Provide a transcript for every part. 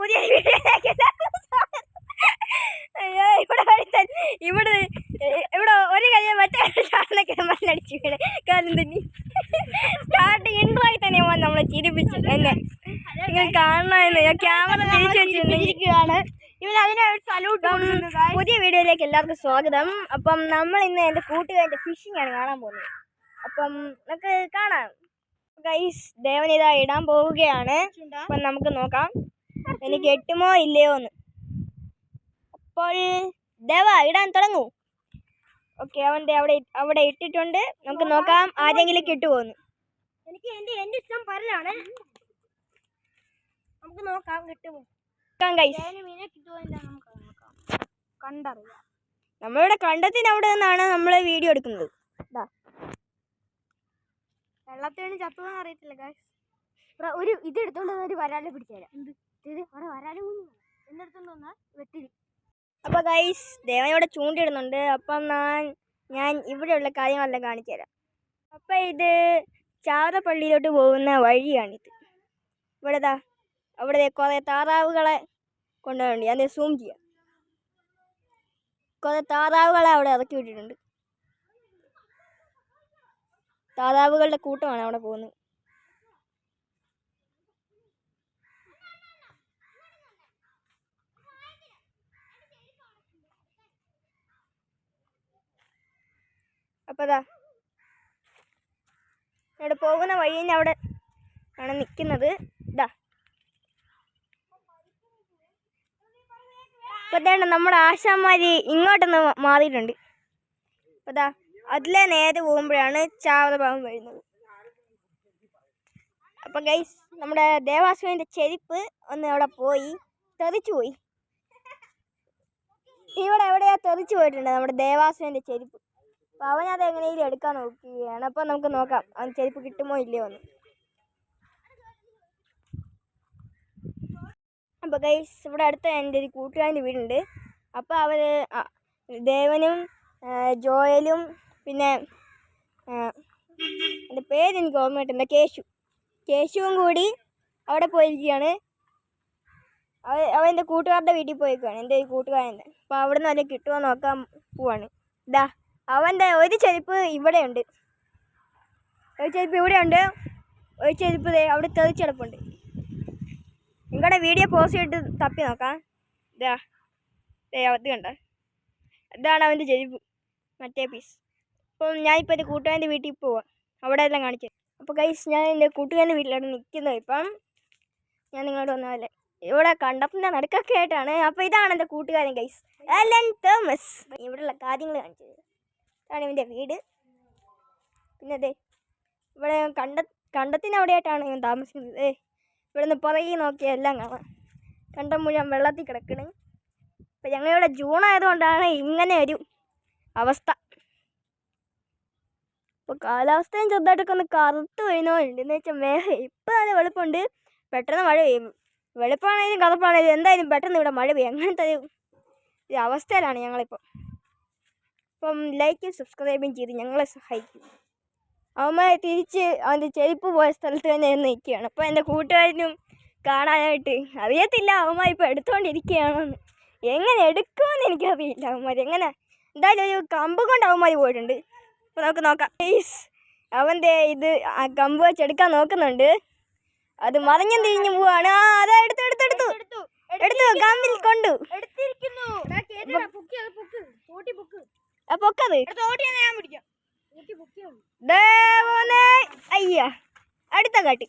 പുതിയ വീഡിയോയിലേക്ക് അയ്യോ ഇവിടെ ഒരു കാര്യം മറ്റേ മണ്ണടിച്ചു വീട് കാരണം തന്നെ സ്റ്റാർട്ടിങ് ഇൻട്രോയിൽ തന്നെ നമ്മളെ ചിരിപ്പിച്ചു എന്നെ നിങ്ങൾ കാണണമെന്ന് ഞാൻ ക്യാമറ തിരിച്ചു വെച്ചിരിക്കുകയാണ്. പുതിയ വീഡിയോയിലേക്ക് എല്ലാവർക്കും സ്വാഗതം. അപ്പം നമ്മൾ ഇന്ന് എൻ്റെ കൂട്ടുകാരുടെ ഫിഷിംഗ് ആണ് കാണാൻ പോകുന്നത്. അപ്പം നമുക്ക് കാണാം. ഗൈസ് ദേവനിത ഇടാൻ പോവുകയാണ്. അപ്പം നമുക്ക് നോക്കാം എനിക്ക് എട്ടുമോ ഇല്ലയോ എന്ന്. അപ്പോൾ ദേവ ഇടാൻ തുടങ്ങൂ. ഓക്കെ, അവൻ്റെ അവിടെ ഇട്ടിട്ടുണ്ട്. നമുക്ക് നോക്കാം ആരെങ്കിലും കിട്ടുമോന്ന്. എനിക്ക് എൻ്റെ ഇഷ്ടം പറലാണ്. നമുക്ക് നോക്കാം കിട്ടുമോ. കണ്ടറിയാം. നമ്മളിവിടെ കണ്ടത്തിന് അവിടെ നിന്നാണ് നമ്മൾ വീഡിയോ എടുക്കുന്നത്. വെള്ളത്തിന് ചത്തുവെന്ന് അറിയത്തില്ല ഗൈസ്. ഒരു ഇത് എടുത്തോണ്ട് ഒരു വരാലെ പിടിച്ചുതരാം. അവിടെ വരാലും എന്തെടുത്തോണ്ട് വന്നാൽ വെട്ടിരി. അപ്പോൾ ഗൈസ് ദേവനോടെ ചൂണ്ടിടുന്നുണ്ട്. അപ്പം ഞാൻ ഇവിടെയുള്ള കാര്യങ്ങളെല്ലാം കാണിച്ചു തരാം. അപ്പം ഇത് ചാവറപ്പള്ളിയിലോട്ട് പോകുന്ന വഴിയാണിത്. ഇവിടെ അവിടെ കുറേ താറാവുകളെ കൊണ്ടുപോകണ്ടി. അതിൻ്റെ സൂം ചെയ്യാം. കുറേ താറാവുകളെ അവിടെ ഇറക്കി വിട്ടിട്ടുണ്ട്. താറാവുകളുടെ കൂട്ടമാണ് അവിടെ പോകുന്നത്. അപ്പോൾ ഇവിടെ പോകുന്ന വഴി അവിടെ ആണ് നിൽക്കുന്നത്. അപ്പോൾ നമ്മുടെ ആശാന്മാർ ഇങ്ങോട്ടൊന്ന് മാറിയിട്ടുണ്ട്. അപ്പോൾ അതിലെ നേരെ പോകുമ്പോഴാണ് ചാവറപാവം വരുന്നത്. അപ്പോൾ ഗൈസ് നമ്മുടെ ദേവാസുവിൻ്റെ ചെരുപ്പ് ഒന്ന് അവിടെ പോയി തെറിച്ചു പോയി. ഇവിടെ എവിടെയാ തെറിച്ചു പോയിട്ടുണ്ട് നമ്മുടെ ദേവാസുവിൻ്റെ ചെരുപ്പ്. അപ്പോൾ അവനത് എങ്ങനെയും എടുക്കാൻ നോക്കുകയാണ്. അപ്പോൾ നമുക്ക് നോക്കാം അവൻ ചെരുപ്പ് കിട്ടുമോ ഇല്ലയോ എന്ന്. അപ്പോൾ ഗൈസ് ഇവിടെ അടുത്ത് എൻ്റെ ഒരു കൂട്ടുകാരൻ്റെ വീടുണ്ട്. അപ്പോൾ അവർ ദേവനും ജോയലും പിന്നെ എൻ്റെ പേരെനിക്ക് ഓർമ്മ കിട്ടുന്നില്ല, കേശുവും കൂടി അവിടെ പോയിരിക്കുകയാണ്. അവൻ്റെ കൂട്ടുകാരുടെ വീട്ടിൽ പോയേക്കാണ്, എൻ്റെ ഒരു കൂട്ടുകാരൻ്റെ. അപ്പോൾ അവിടെ നിന്ന് വല്ല കിട്ടുമോ നോക്കാൻ പോവാണ്. അവൻ്റെ ഒരു ചെരുപ്പ് ഇവിടെയുണ്ട്, ഒരു ചെരുപ്പ് ഇവിടെയുണ്ട്, ഒരു ചെരുപ്പ് അവിടെ തെറിച്ചെടുപ്പുണ്ട്. നിങ്ങളുടെ വീഡിയോ പോസ്റ്റ് ചെയ്തിട്ട് തപ്പി നോക്കാം. അത് കണ്ട, ഇതാണ് അവൻ്റെ ചെരുപ്പ്, മറ്റേ പീസ്. അപ്പം ഞാനിപ്പോൾ എൻ്റെ കൂട്ടുകാരൻ്റെ വീട്ടിൽ പോവാം, അവിടെ എല്ലാം കാണിച്ചു. അപ്പോൾ ഗൈസ് ഞാൻ എൻ്റെ കൂട്ടുകാരൻ്റെ വീട്ടിലാണ് നിൽക്കുന്നത്. ഇപ്പം ഞാൻ നിങ്ങളോട് വന്നാലേ ഇവിടെ കണ്ടപ്പൻ്റെ നടുക്കൊക്കെ ആയിട്ടാണ്. അപ്പോൾ ഇതാണ് എൻ്റെ കൂട്ടുകാരൻ ഗൈസ്, അലൻ തോമസ്. ഇവിടെയുള്ള കാര്യങ്ങൾ കാണിച്ചു തരും. ഇതാണ് ഇവൻ്റെ വീട്. പിന്നെ ഇവിടെ കണ്ടത്തിന് അവിടെ ആയിട്ടാണ് ഞാൻ താമസിക്കുന്നത്. ഇവിടെ നിന്ന് പുറകെ നോക്കിയാൽ എല്ലാം കാണാം. കണ്ടം മുഴുവൻ വെള്ളത്തിൽ കിടക്കണ്. അപ്പം ഞങ്ങളിവിടെ ജൂൺ ആയതുകൊണ്ടാണ് ഇങ്ങനെ ഒരു അവസ്ഥ. ഇപ്പോൾ കാലാവസ്ഥയും ചെറുതായിട്ടൊക്കെ ഒന്ന് കറുത്ത് വരുന്നതുണ്ട്. എന്ന് വെച്ചാൽ ഇപ്പം നല്ല വെളുപ്പുണ്ട്, പെട്ടെന്ന് മഴ പെയ്യും. വെളുപ്പാണെങ്കിലും കറുപ്പാണെങ്കിലും എന്തായാലും പെട്ടെന്ന് ഇവിടെ മഴ പെയ്യും. അങ്ങനത്തെ ഒരു അവസ്ഥയിലാണ് ഞങ്ങളിപ്പോൾ. അപ്പം ലൈക്കും സബ്സ്ക്രൈബും ചെയ്ത് ഞങ്ങളെ സഹായിക്കും. അവന്മാരെ തിരിച്ച് അവൻ്റെ ചെരുപ്പ് പോയ സ്ഥലത്ത് തന്നെ നിൽക്കുകയാണ്. അപ്പോൾ എൻ്റെ കൂട്ടുകാരനും കാണാനായിട്ട് അറിയത്തില്ല അവന്മാർ ഇപ്പോൾ എടുത്തുകൊണ്ടിരിക്കുകയാണെന്ന്. എങ്ങനെ എടുക്കുമെന്ന് എനിക്കറിയില്ല. അവന്മാർ എങ്ങനെ എന്തായാലും ഒരു കമ്പ് കൊണ്ട് അവന്മാർ പോയിട്ടുണ്ട്. അപ്പോൾ നമുക്ക് നോക്കാം. അവൻ്റെ ആ കമ്പ് വെച്ചെടുക്കാൻ നോക്കുന്നുണ്ട്. അത് മറിഞ്ഞും തിരിഞ്ഞു പോവാണ്. അതാ എടുത്തു കമ്പിൽ കൊണ്ടു പൊക്കത്. അയ്യ അടുത്ത കാട്ട്.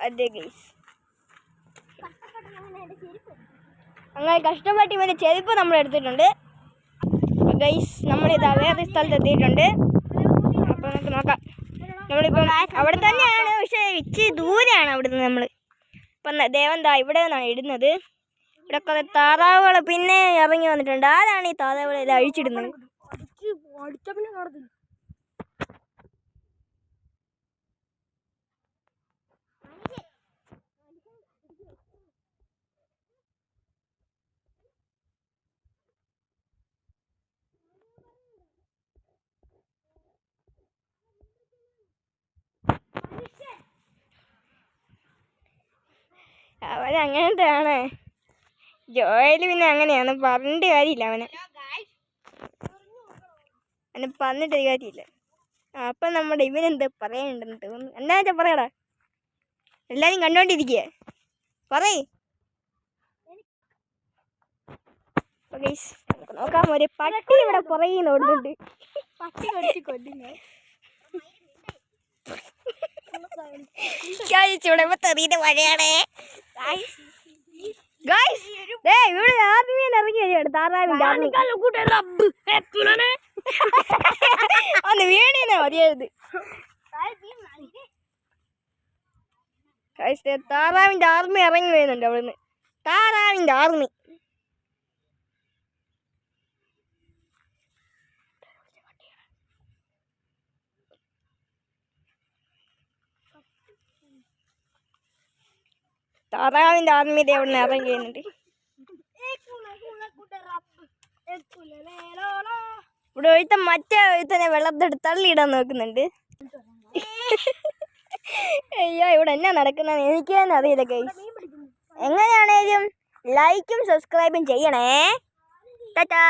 അതെ ഗൈസ്, അങ്ങനെ കഷ്ടപ്പെട്ട് ഇവൻ്റെ ചെരുപ്പ് നമ്മൾ എടുത്തിട്ടുണ്ട്. ഗൈസ് നമ്മളിതാ വേറെ സ്ഥലത്ത് എത്തിയിട്ടുണ്ട്. അപ്പോൾ നമുക്ക് നോക്കാം. നമ്മളിപ്പം അവിടെ തന്നെയാണ്, പക്ഷേ ഇച്ചിരി ദൂരെയാണ് അവിടെ നിന്ന് നമ്മൾ. ഇപ്പം ദേവൻ ഇവിടെ നിന്നാണ് ഇടുന്നത്. ഇവിടെ കുറേ താറാവുകൾ പിന്നെ ഇറങ്ങി വന്നിട്ടുണ്ട്. ആരാണ് ഈ താറാവുകളെല്ലാം അഴിച്ചിടുന്നത്? അവൻ അങ്ങനത്തെ ആണ്. ജോയൽ പിന്നെ അങ്ങനെയാണ്, പറഞ്ഞിട്ട് കാര്യമില്ല അവനെ പറഞ്ഞിട്ട് കാര്യമില്ല. അപ്പം നമ്മുടെ ഇവനെന്താ പറയാനുണ്ടെന്ന് തോന്നുന്നു. എന്താ വെച്ചാൽ പറയടാ, എല്ലാവരും കണ്ടോണ്ടിരിക്കുക, പറയ്. നോക്കാം, ഒരു പട്ടി ഇവിടെ പുറകെ നോടുന്നുണ്ട്. പട്ടി കടിച്ച് കൊല്ലുന്ന ഇവിടെ തെറിയുടെ മഴയാണേ. ഇവിടെ ആദ്യമേ ഇറങ്ങി വരികയാണ് താറാവിൻ്റെ ഒന്ന് വീണേനെ മതിയായത്. താറാവിൻ്റെ ആർമി ഇറങ്ങി വരുന്നുണ്ട് അവിടുന്ന്. താറാവിൻ്റെ ആർമി. താറാവിൻ്റെ ആർമിയുടെ അവിടുന്ന് ഇറങ്ങി വരുന്നുണ്ട്. ഇവിടെ ഒഴുത്ത മറ്റേ ഒഴുത്തനെ വെള്ളത്തെടുത്ത് തള്ളിയിടാൻ നോക്കുന്നുണ്ട്. അയ്യോ, ഇവിടെ എന്നാ നടക്കുന്നത് എനിക്ക് തന്നെ അറിയില്ല ഗൈസ്. എങ്ങനെയാണേലും ലൈക്കും സബ്സ്ക്രൈബും ചെയ്യണേ. ടാറ്റാ.